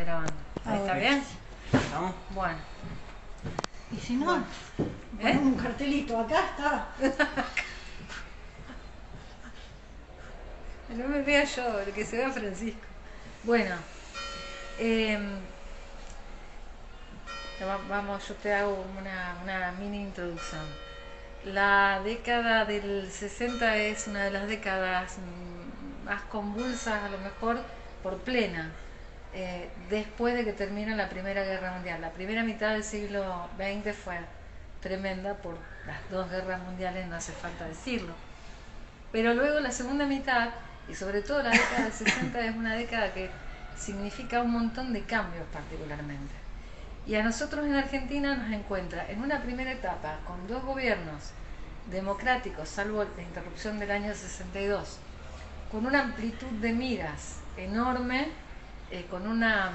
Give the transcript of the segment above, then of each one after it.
grabando. ¿Ahí está bien? ¿Estamos? Bueno. Y si no, Bueno. ponemos un cartelito, acá está. No me vea yo, el que se vea Francisco. Bueno, vamos, yo te hago una mini introducción. La década del 60 es una de las décadas más convulsas, a lo mejor por plena, después de que termina la Primera Guerra Mundial. La primera mitad del siglo XX fue tremenda por las dos guerras mundiales, no hace falta decirlo. Pero luego la segunda mitad, y sobre todo la década del 60, es una década que significa un montón de cambios particularmente. Y a nosotros en Argentina nos encuentra en una primera etapa con dos gobiernos democráticos, salvo la interrupción del año 62, con una amplitud de miras enorme, con una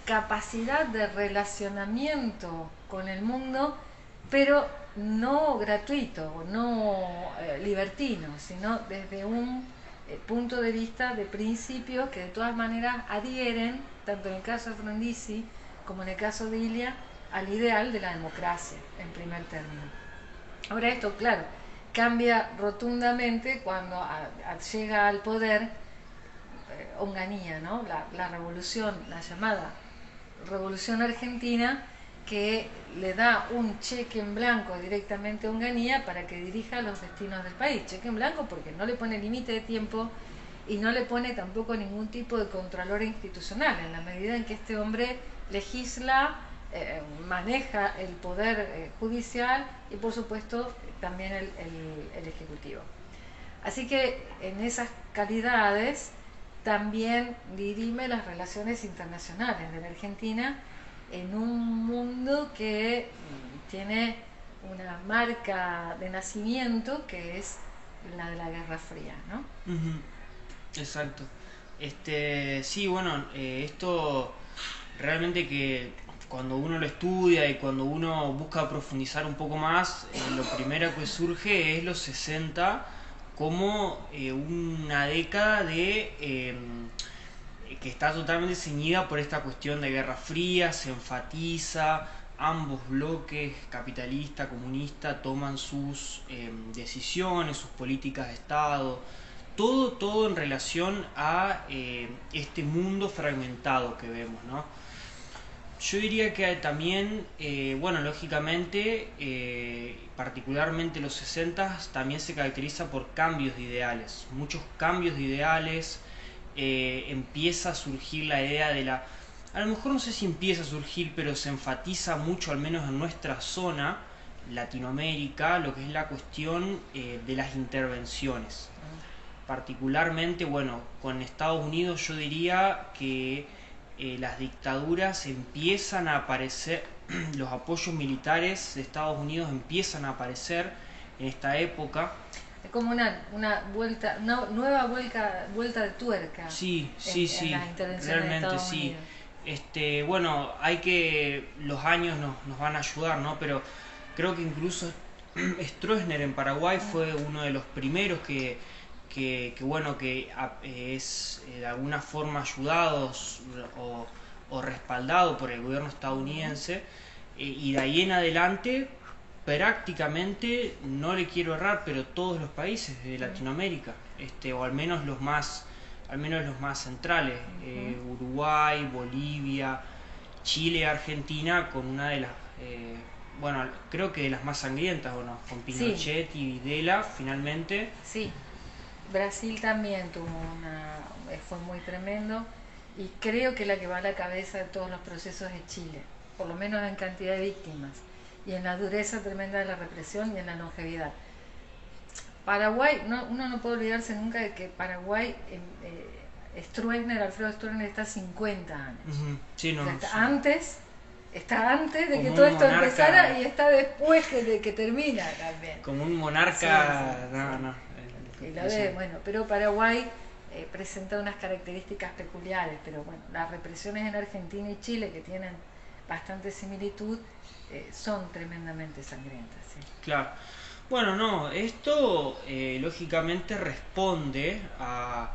capacidad de relacionamiento con el mundo, pero no gratuito, no libertino, sino desde un punto de vista de principios que de todas maneras adhieren, tanto en el caso de Frondizi como en el caso de Ilia, al ideal de la democracia, en primer término. Ahora esto, claro, cambia rotundamente cuando llega al poder Onganía, ¿no? La revolución, la llamada Revolución Argentina, que le da un cheque en blanco directamente a Onganía para que dirija los destinos del país. Cheque en blanco porque no le pone límite de tiempo y no le pone tampoco ningún tipo de contralor institucional, en la medida en que este hombre legisla, maneja el poder judicial y por supuesto también el ejecutivo. Así que en esas calidades también dirime las relaciones internacionales de la Argentina en un mundo que tiene una marca de nacimiento que es la de la Guerra Fría, ¿no? Exacto. Sí, bueno, esto realmente que cuando uno lo estudia y cuando uno busca profundizar un poco más, lo primero que surge es los 60 como una década de que está totalmente ceñida por esta cuestión de Guerra Fría, se enfatiza, ambos bloques, capitalista, comunista, toman sus decisiones, sus políticas de Estado, todo en relación a este mundo fragmentado que vemos, ¿no? Yo diría que también, bueno, lógicamente, particularmente los 60 también se caracteriza por cambios de ideales, muchos cambios de ideales, empieza a surgir la idea de la... A lo mejor no sé si empieza a surgir, pero se enfatiza mucho, al menos en nuestra zona, Latinoamérica, lo que es la cuestión de las intervenciones. Particularmente, bueno, con Estados Unidos yo diría que las dictaduras empiezan a aparecer, los apoyos militares de Estados Unidos empiezan a aparecer en esta época. Es como una vuelta, una nueva vuelta de tuerca. Sí, en las intervenciones realmente de Estados sí. Unidos. Bueno, hay que, los años nos van a ayudar, ¿no? Pero creo que incluso Stroessner en Paraguay fue uno de los primeros que bueno, que es de alguna forma ayudados o respaldado por el gobierno estadounidense, y de ahí en adelante prácticamente, no le quiero errar, pero todos los países de Latinoamérica, o al menos los más centrales, Uruguay, Bolivia, Chile, Argentina, con una de las bueno, creo que de las más sangrientas, bueno, con Pinochet y Videla finalmente. Sí. Brasil también fue muy tremendo, y creo que la que va a la cabeza de todos los procesos es Chile, por lo menos en cantidad de víctimas y en la dureza tremenda de la represión y en la longevidad. Paraguay, uno no puede olvidarse nunca de que Paraguay, Alfredo Stroessner está 50 años. Sí, no, o sea, está sí. antes de Como que todo esto monarca, empezara, y está después de que termina también. Como un monarca, Sí. no. Y la ve, bueno, pero Paraguay presenta unas características peculiares, pero bueno, las represiones en Argentina y Chile, que tienen bastante similitud, son tremendamente sangrientas. ¿Sí? Claro. Bueno, no, esto lógicamente responde a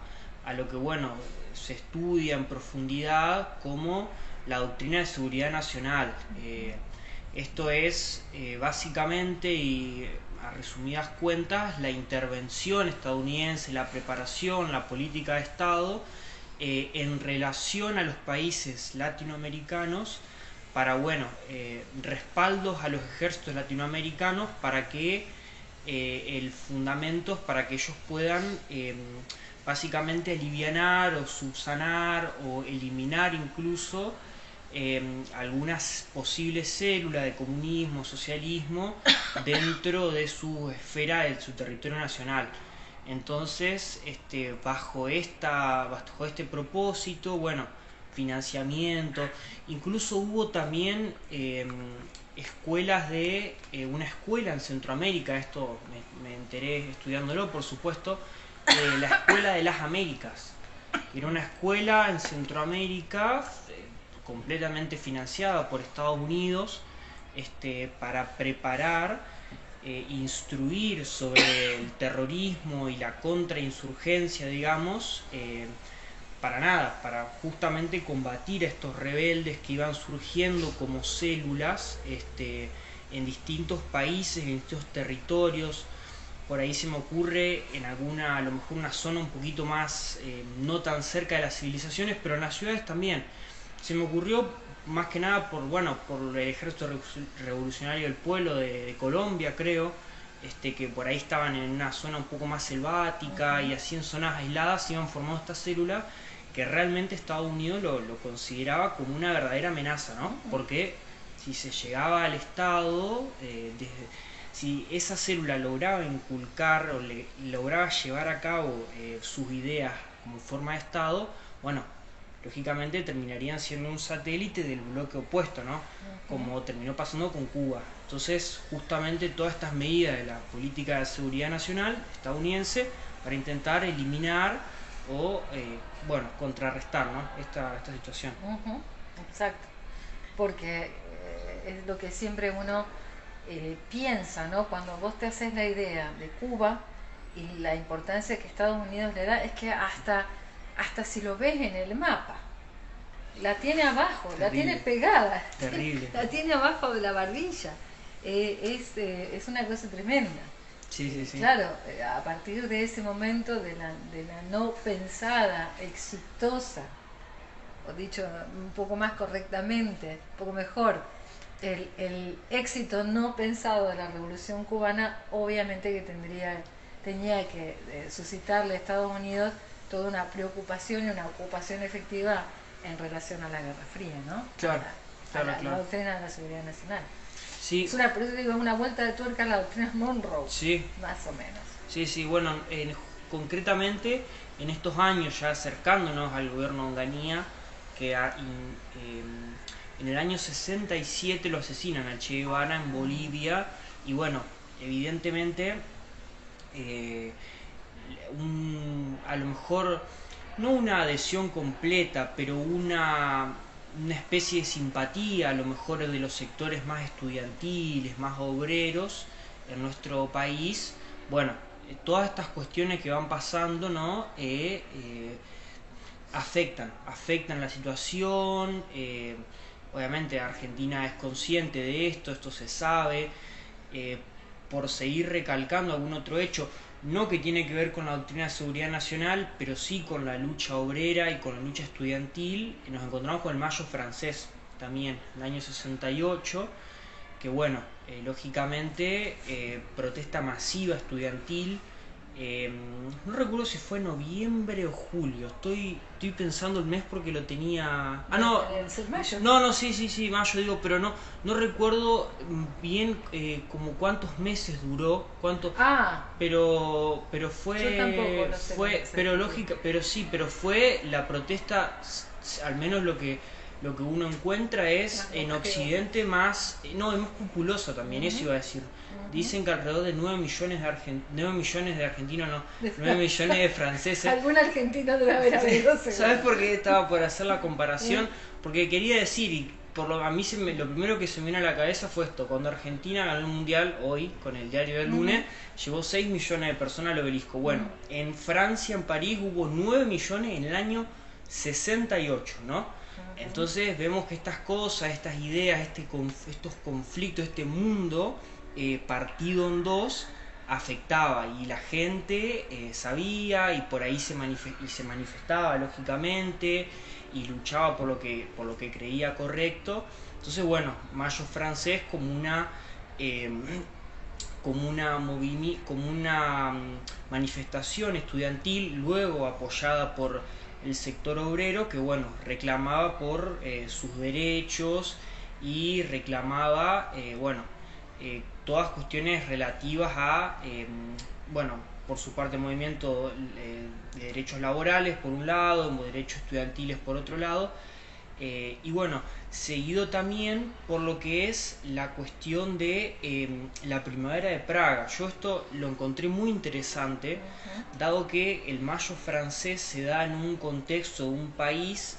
a lo que, bueno, se estudia en profundidad como la doctrina de seguridad nacional. Esto es básicamente y a resumidas cuentas la intervención estadounidense, la preparación, la política de Estado en relación a los países latinoamericanos para, bueno, respaldos a los ejércitos latinoamericanos para que el fundamento para que ellos puedan básicamente alivianar o subsanar o eliminar incluso algunas posibles células de comunismo, socialismo dentro de su esfera, de su territorio nacional. Entonces, bajo este propósito, bueno, financiamiento, incluso hubo también escuelas una escuela en Centroamérica, esto me enteré estudiándolo, por supuesto, la Escuela de las Américas. Era una escuela en Centroamérica completamente financiada por Estados Unidos para preparar, instruir sobre el terrorismo y la contrainsurgencia, digamos, para justamente combatir a estos rebeldes que iban surgiendo como células en distintos países, en distintos territorios. Por ahí se me ocurre en a lo mejor una zona un poquito más, no tan cerca de las civilizaciones, pero en las ciudades también. Se me ocurrió más que nada por el Ejército Revolucionario del Pueblo de Colombia, creo, que por ahí estaban en una zona un poco más selvática y así en zonas aisladas iban formando esta célula que realmente Estados Unidos lo consideraba como una verdadera amenaza, ¿no? Porque si se llegaba al Estado, si esa célula lograba inculcar o lograba llevar a cabo sus ideas como forma de Estado, bueno, lógicamente terminarían siendo un satélite del bloque opuesto, ¿no? Como terminó pasando con Cuba. Entonces, justamente todas estas medidas de la política de seguridad nacional estadounidense para intentar eliminar o, bueno, contrarrestar, ¿no? esta situación. Exacto, porque es lo que siempre uno piensa, ¿no? Cuando vos te haces la idea de Cuba y la importancia que Estados Unidos le da, es que hasta si lo ves en el mapa, la tiene abajo, terrible, la tiene pegada, terrible, la tiene abajo de la barbilla. Es una cosa tremenda. Sí. Claro, a partir de ese momento de la no pensada, exitosa, o dicho un poco más correctamente, un poco mejor, el éxito no pensado de la Revolución Cubana, obviamente que tenía que suscitarle a Estados Unidos toda una preocupación y una ocupación efectiva en relación a la Guerra Fría, ¿no? Claro. La doctrina de la seguridad nacional. Sí. Por eso digo, es una vuelta de tuerca a la doctrina Monroe, sí, más o menos. Sí, bueno, concretamente en estos años ya acercándonos al gobierno de Onganía, que en el año 67 lo asesinan al Che Guevara en Bolivia, y bueno, evidentemente a lo mejor no una adhesión completa, pero una especie de simpatía a lo mejor de los sectores más estudiantiles, más obreros en nuestro país. Bueno, todas estas cuestiones que van pasando, ¿no? Afectan la situación. Obviamente Argentina es consciente de esto se sabe. Por seguir recalcando algún otro hecho, no que tiene que ver con la doctrina de seguridad nacional, pero sí con la lucha obrera y con la lucha estudiantil, nos encontramos con el Mayo francés también, en el año 68, que bueno, lógicamente protesta masiva estudiantil, no recuerdo si fue noviembre o julio, estoy pensando el mes porque lo tenía... ¿Mayo? No, sí, mayo digo, pero no recuerdo bien como cuántos meses duró, pero fue... Yo tampoco lo sé. Pero fue la protesta, al menos lo que uno encuentra es en Occidente es más populosa también, eso iba a decir. Dicen que alrededor de 9 millones de argentinos, 9 millones de franceses. Algún argentino debe haber habido. ¿Sabes por qué estaba por hacer la comparación? Porque quería decir, y a mí lo primero que se me vino a la cabeza fue esto: cuando Argentina ganó el Mundial, hoy, con el diario del lunes, llevó 6 millones de personas al obelisco. Bueno, en Francia, en París, hubo 9 millones en el año 68, ¿no? Entonces vemos que estas cosas, estas ideas, estos conflictos, este mundo partido en dos, afectaba, y la gente sabía, y por ahí se manifestaba lógicamente, y luchaba por lo que creía correcto. Entonces, bueno, Mayo francés como una manifestación estudiantil, luego apoyada por el sector obrero, que bueno, reclamaba por sus derechos, y reclamaba todas cuestiones relativas a bueno, por su parte, movimiento de derechos laborales por un lado, derechos estudiantiles por otro lado, y bueno, seguido también por lo que es la cuestión de la primavera de Praga. Yo esto lo encontré muy interesante, dado que el Mayo francés se da en un contexto de un país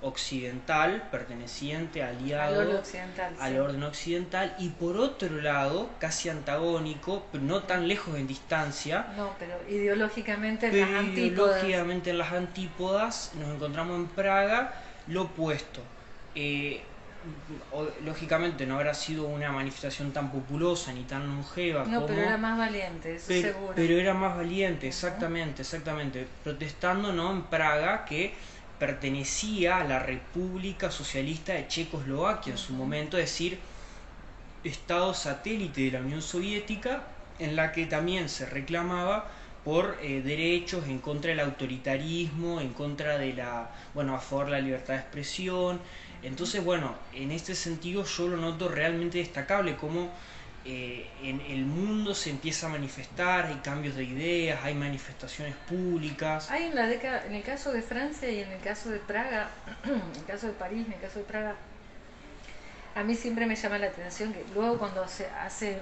occidental, perteneciente, aliado al orden occidental, y por otro lado, casi antagónico, pero no tan lejos en distancia. No, pero ideológicamente en las antípodas nos encontramos en Praga lo opuesto. Lógicamente no habrá sido una manifestación tan populosa ni tan longeva pero era más valiente, eso seguro. Pero era más valiente, exactamente, protestando, ¿no?, en Praga, que pertenecía a la República Socialista de Checoslovaquia en su momento, es decir, estado satélite de la Unión Soviética, en la que también se reclamaba por derechos, en contra del autoritarismo, en contra de a favor de la libertad de expresión. Entonces, bueno, en este sentido yo lo noto realmente destacable, como en el mundo se empieza a manifestar, hay cambios de ideas, hay manifestaciones públicas. Hay en el caso de Francia y en el caso de Praga, en el caso de París, en el caso de Praga, a mí siempre me llama la atención que luego, cuando se hace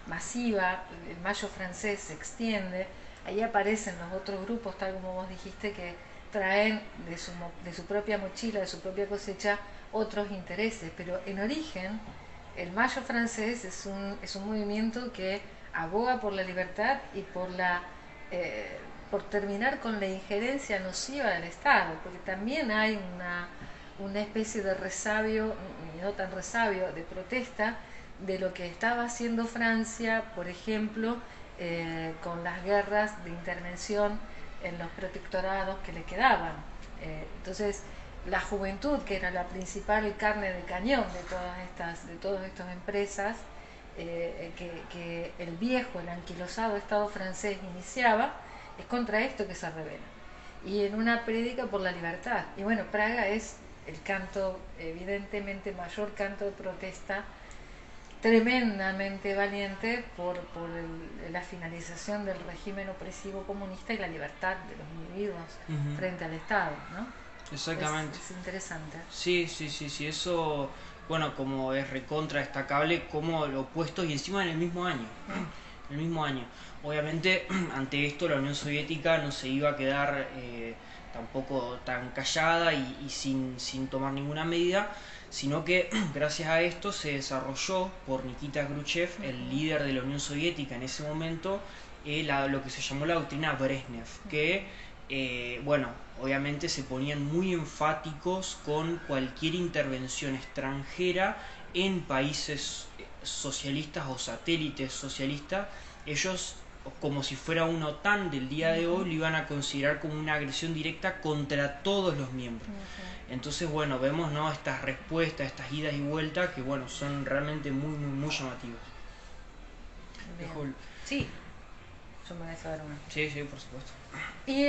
masiva, el Mayo francés se extiende, ahí aparecen los otros grupos, tal como vos dijiste, que traen de su propia mochila, de su propia cosecha, otros intereses. Pero en origen, el Mayo francés es un movimiento que aboga por la libertad y por terminar con la injerencia nociva del Estado, porque también hay una especie de resabio, y no tan resabio, de protesta de lo que estaba haciendo Francia, por ejemplo, con las guerras de intervención en los protectorados que le quedaban. Entonces, la juventud, que era la principal carne de cañón de todas estas empresas que el viejo, el anquilosado Estado francés iniciaba, es contra esto que se revela. Y en una prédica por la libertad. Y bueno, Praga es el canto, evidentemente, mayor canto de protesta, tremendamente valiente por la finalización del régimen opresivo comunista y la libertad de los individuos frente al Estado, ¿no? Exactamente. Es interesante. Sí, eso, bueno, como es recontra destacable, como lo opuestos y encima en el mismo año. El mismo año. Obviamente, ante esto la Unión Soviética no se iba a quedar tampoco tan callada y sin tomar ninguna medida, sino que gracias a esto se desarrolló por Nikita Khrushchev, el líder de la Unión Soviética en ese momento, lo que se llamó la doctrina Brezhnev, que obviamente se ponían muy enfáticos con cualquier intervención extranjera en países socialistas o satélites socialistas. Ellos, como si fuera una OTAN del día de hoy, lo iban a considerar como una agresión directa contra todos los miembros. Entonces, bueno, vemos, ¿no?, estas respuestas, estas idas y vueltas que, bueno, son realmente muy llamativas. Sí, yo me voy a saber una. Sí, por supuesto. Y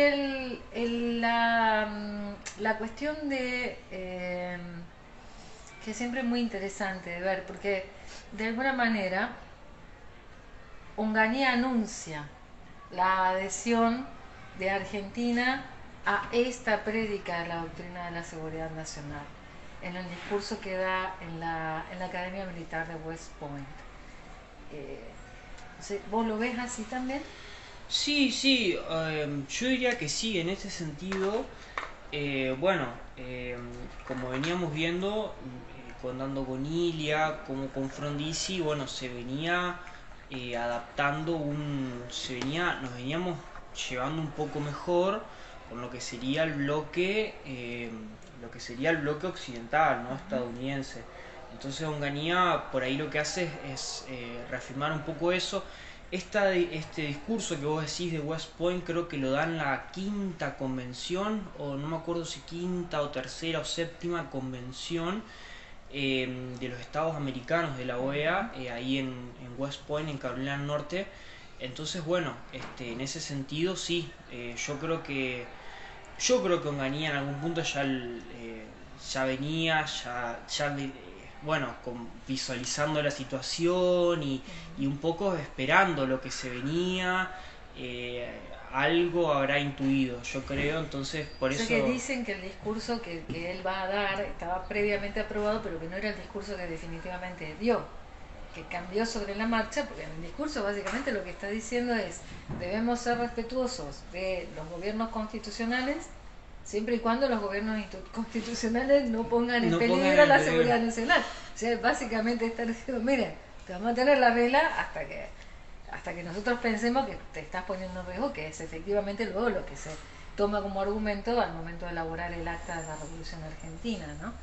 la cuestión de que siempre es muy interesante de ver, porque de alguna manera Onganía anuncia la adhesión de Argentina a esta prédica de la doctrina de la seguridad nacional en el discurso que da en la Academia Militar de West Point. ¿Vos lo ves así también? Sí, yo diría que sí, en este sentido. Como veníamos viendo, tanto con Ilia como con Frondizi, bueno, se venía adaptando nos veníamos llevando un poco mejor con lo que sería el bloque occidental, ¿no? Estadounidense. Entonces Onganía por ahí lo que hace es reafirmar un poco eso. Este discurso que vos decís de West Point creo que lo da en la quinta convención, o no me acuerdo si quinta o tercera o séptima convención de los estados americanos de la OEA, ahí en West Point, en Carolina del Norte. Entonces, bueno, en ese sentido sí, yo creo que Onganía en algún punto ya venía, bueno, visualizando la situación y un poco esperando lo que se venía, algo habrá intuido, yo creo, entonces por eso... que dicen que el discurso que él va a dar estaba previamente aprobado, pero que no era el discurso que definitivamente dio, que cambió sobre la marcha, porque en el discurso básicamente lo que está diciendo es: debemos ser respetuosos de los gobiernos constitucionales, siempre y cuando los gobiernos constitucionales no pongan en peligro la seguridad nacional. O sea, básicamente está diciendo: miren, te vamos a tener la vela hasta que nosotros pensemos que te estás poniendo en riesgo, que es efectivamente luego lo que se toma como argumento al momento de elaborar el acta de la Revolución Argentina, ¿no?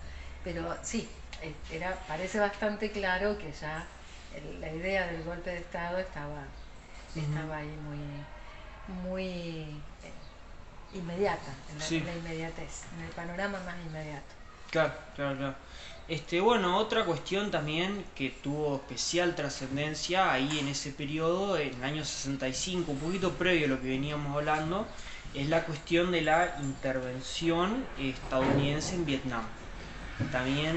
Pero sí, parece bastante claro que ya la idea del golpe de Estado estaba ahí muy inmediata, en la inmediatez, en el panorama más inmediato. Claro. Bueno, otra cuestión también que tuvo especial trascendencia ahí en ese periodo, en el año 65, un poquito previo a lo que veníamos hablando, es la cuestión de la intervención estadounidense en Vietnam. También,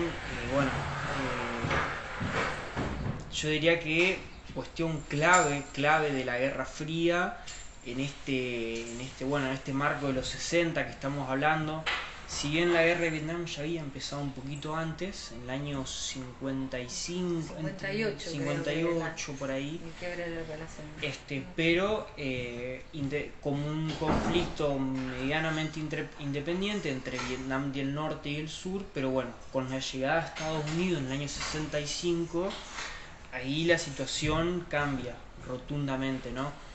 yo diría que cuestión clave de la Guerra Fría en este marco de los 60 que estamos hablando. Si bien la guerra de Vietnam ya había empezado un poquito antes, en el año 55, 58 por ahí, pero como un conflicto medianamente independiente entre Vietnam del Norte y el Sur, pero bueno, con la llegada a Estados Unidos en el año 65, ahí la situación cambia rotundamente, ¿no?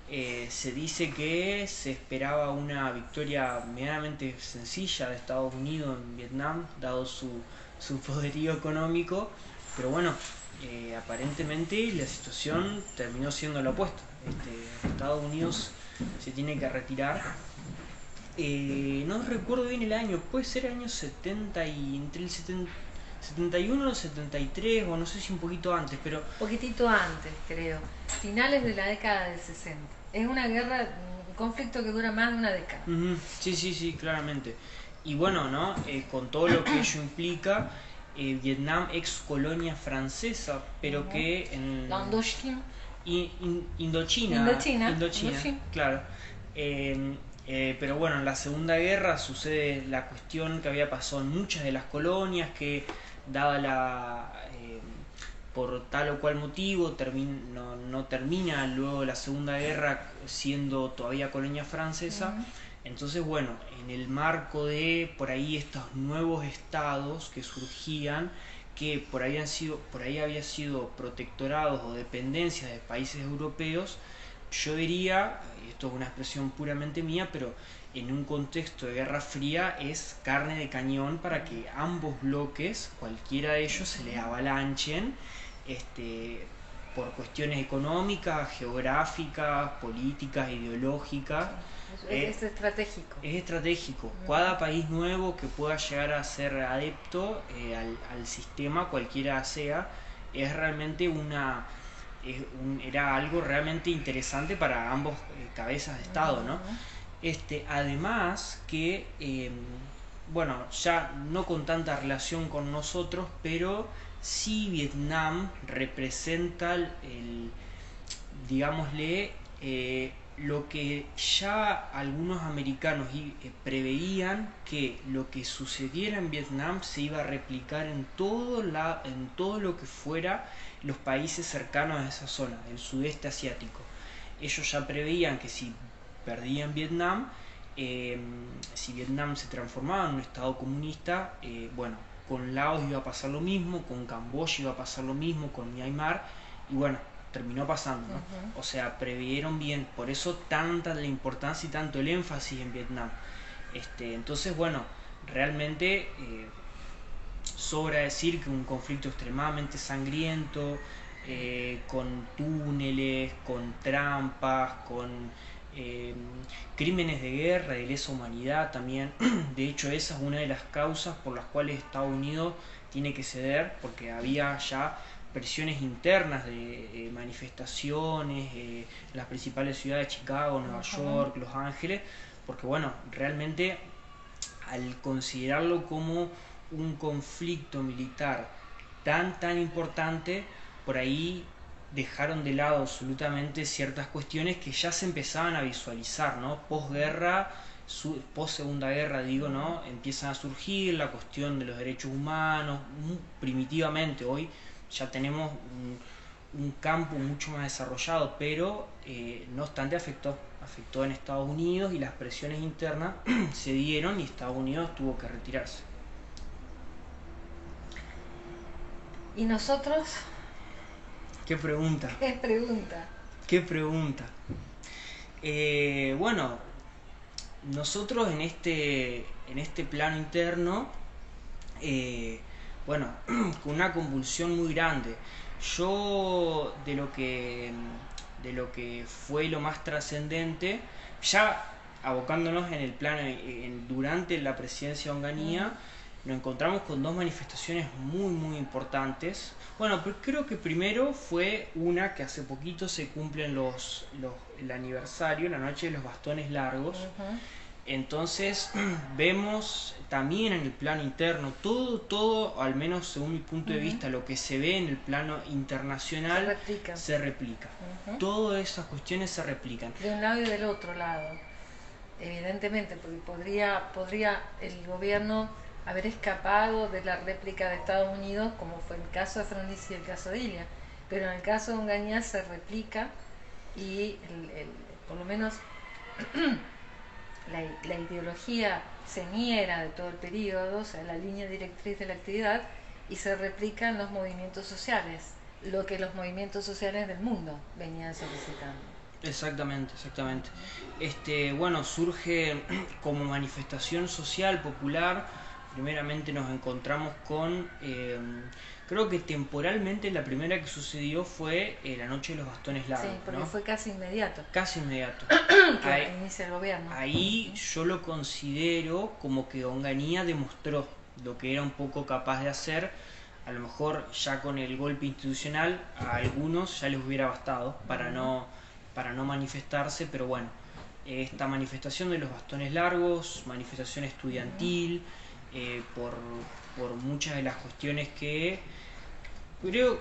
Se dice que se esperaba una victoria medianamente sencilla de Estados Unidos en Vietnam, dado su poderío económico, pero bueno, aparentemente la situación terminó siendo la opuesta. Estados Unidos se tiene que retirar. No recuerdo bien el año, puede ser el año 70 y entre el 71 o el 73, o no sé si un poquito antes, pero... Poquitito antes, creo. Finales de la década del 60. Es una guerra, un conflicto que dura más de una década. Sí, claramente. Y bueno, ¿no? Con todo lo que ello implica, Vietnam ex colonia francesa, pero que en... La Indochina. Indochina, claro. Pero bueno, en la Segunda Guerra sucede la cuestión que había pasado en muchas de las colonias, que dada por tal o cual motivo no termina luego la Segunda Guerra siendo todavía colonia francesa. Entonces, bueno, en el marco de por ahí estos nuevos estados que surgían, que por ahí había sido protectorados o dependencias de países europeos, yo diría, esto es una expresión puramente mía, pero en un contexto de Guerra Fría es carne de cañón para que ambos bloques, cualquiera de ellos, se les avalanchen por cuestiones económicas, geográficas, políticas, ideológicas. Es estratégico. Es estratégico. Cada país nuevo que pueda llegar a ser adepto al sistema, cualquiera sea, es realmente era algo realmente interesante para ambos cabezas de Estado, ¿no? Además que, ya no con tanta relación con nosotros, pero sí Vietnam representa digámosle, lo que ya algunos americanos preveían, que lo que sucediera en Vietnam se iba a replicar en todo lo que fuera los países cercanos a esa zona, el sudeste asiático. Ellos ya preveían que si perdían Vietnam, si Vietnam se transformaba en un estado comunista, con Laos iba a pasar lo mismo, con Camboya iba a pasar lo mismo, con Myanmar, y bueno, terminó pasando, ¿no? O sea, previeron bien, por eso tanta la importancia y tanto el énfasis en Vietnam. Entonces, bueno, realmente sobra decir que un conflicto extremadamente sangriento, con túneles, con trampas, con crímenes de guerra, de lesa humanidad también. De hecho, esa es una de las causas por las cuales Estados Unidos tiene que ceder, porque había ya presiones internas de manifestaciones en las principales ciudades, Chicago, Nueva York, Los Ángeles, porque bueno, realmente al considerarlo como un conflicto militar tan importante, por ahí dejaron de lado absolutamente ciertas cuestiones que ya se empezaban a visualizar, ¿no? Posguerra, post Segunda Guerra, digo, ¿no? Empiezan a surgir la cuestión de los derechos humanos, primitivamente. Hoy ya tenemos un campo mucho más desarrollado, pero no obstante afectó en Estados Unidos, y las presiones internas se dieron y Estados Unidos tuvo que retirarse. ¿Y nosotros? ¿Qué pregunta? ¿Qué pregunta? ¿Qué pregunta? Bueno, nosotros en este plano interno, bueno, con una convulsión muy grande. Yo de lo que fue lo más trascendente, ya abocándonos en el plano durante la presidencia de Onganía, nos encontramos con dos manifestaciones muy importantes. Bueno, pero creo que primero fue una que hace poquito se cumplen el aniversario, la noche de los bastones largos. Entonces vemos también en el plano interno todo, al menos según mi punto de vista, lo que se ve en el plano internacional se replica. Todas esas cuestiones se replican. De un lado y del otro lado, evidentemente, porque podría el gobierno haber escapado de la réplica de Estados Unidos, como fue el caso de Frondizi y el caso de Ilia, pero en el caso de Onganía se replica, y por lo menos la ideología señera de todo el periodo, o sea, la línea directriz de la actividad, y se replica en los movimientos sociales, lo que los movimientos sociales del mundo venían solicitando. Exactamente. Bueno, surge como manifestación social popular. Primeramente nos encontramos con, creo que temporalmente la primera que sucedió fue la noche de los bastones largos. Sí, porque ¿no? fue casi inmediato. Casi inmediato. Que inicia el gobierno. Ahí yo lo considero como que Onganía demostró lo que era un poco capaz de hacer. A lo mejor ya con el golpe institucional a algunos ya les hubiera bastado para no manifestarse, pero bueno, esta manifestación de los bastones largos, manifestación estudiantil, por muchas de las cuestiones que creo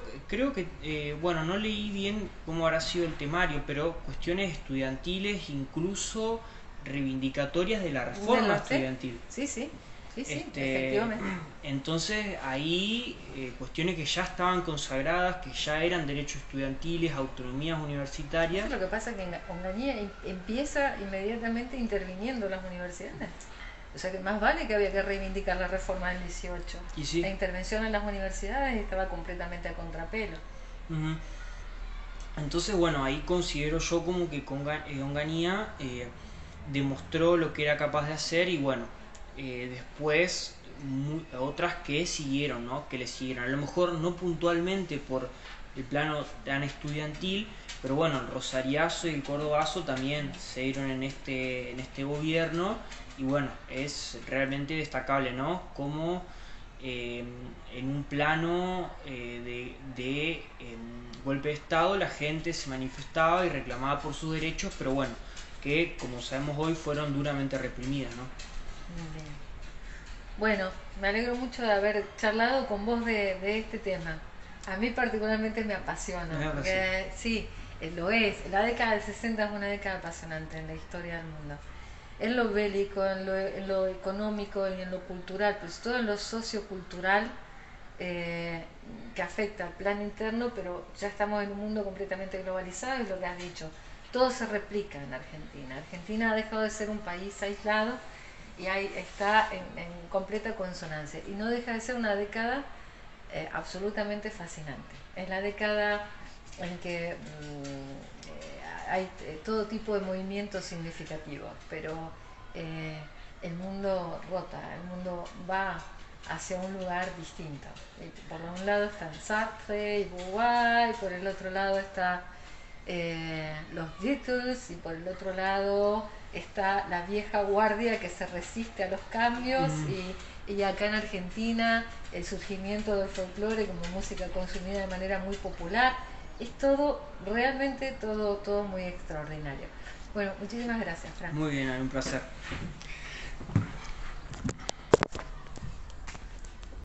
que bueno, no leí bien cómo habrá sido el temario, pero cuestiones estudiantiles, incluso reivindicatorias de la reforma estudiantil. Sí, efectivamente. Entonces ahí cuestiones que ya estaban consagradas, que ya eran derechos estudiantiles, autonomías universitarias. Eso es lo que pasa, que Onganía empieza inmediatamente interviniendo las universidades. O sea que más vale que había que reivindicar la reforma del 18. ¿Y sí? La intervención en las universidades estaba completamente a contrapelo. Entonces, bueno, ahí considero yo como que Onganía demostró lo que era capaz de hacer, y bueno, después otras que siguieron, ¿no? Que le siguieron. A lo mejor no puntualmente por el plano tan estudiantil, pero bueno, el rosariazo y el cordobazo también se dieron en este gobierno. Y bueno, es realmente destacable, ¿no? Como en un plano de golpe de Estado la gente se manifestaba y reclamaba por sus derechos, pero bueno, que como sabemos hoy fueron duramente reprimidas, ¿no? Bien. Bueno, me alegro mucho de haber charlado con vos de este tema. A mí particularmente me apasiona, porque sí, lo es. La década del 60 es una década apasionante en la historia del mundo. En lo bélico, en lo económico y en lo cultural, pero sobre todo en lo sociocultural, que afecta al plano interno, pero ya estamos en un mundo completamente globalizado, es lo que has dicho. Todo se replica en Argentina. Argentina ha dejado de ser un país aislado y ahí está en completa consonancia. Y no deja de ser una década absolutamente fascinante. Es la década en que hay todo tipo de movimientos significativos, pero el mundo rota, el mundo va hacia un lugar distinto. Y por un lado están Sartre y Beauvoir, y por el otro lado está los Beatles, y por el otro lado está la vieja guardia que se resiste a los cambios, y acá en Argentina el surgimiento del folclore como música consumida de manera muy popular. Es todo, realmente todo muy extraordinario. Bueno, muchísimas gracias, Fran. Muy bien, un placer.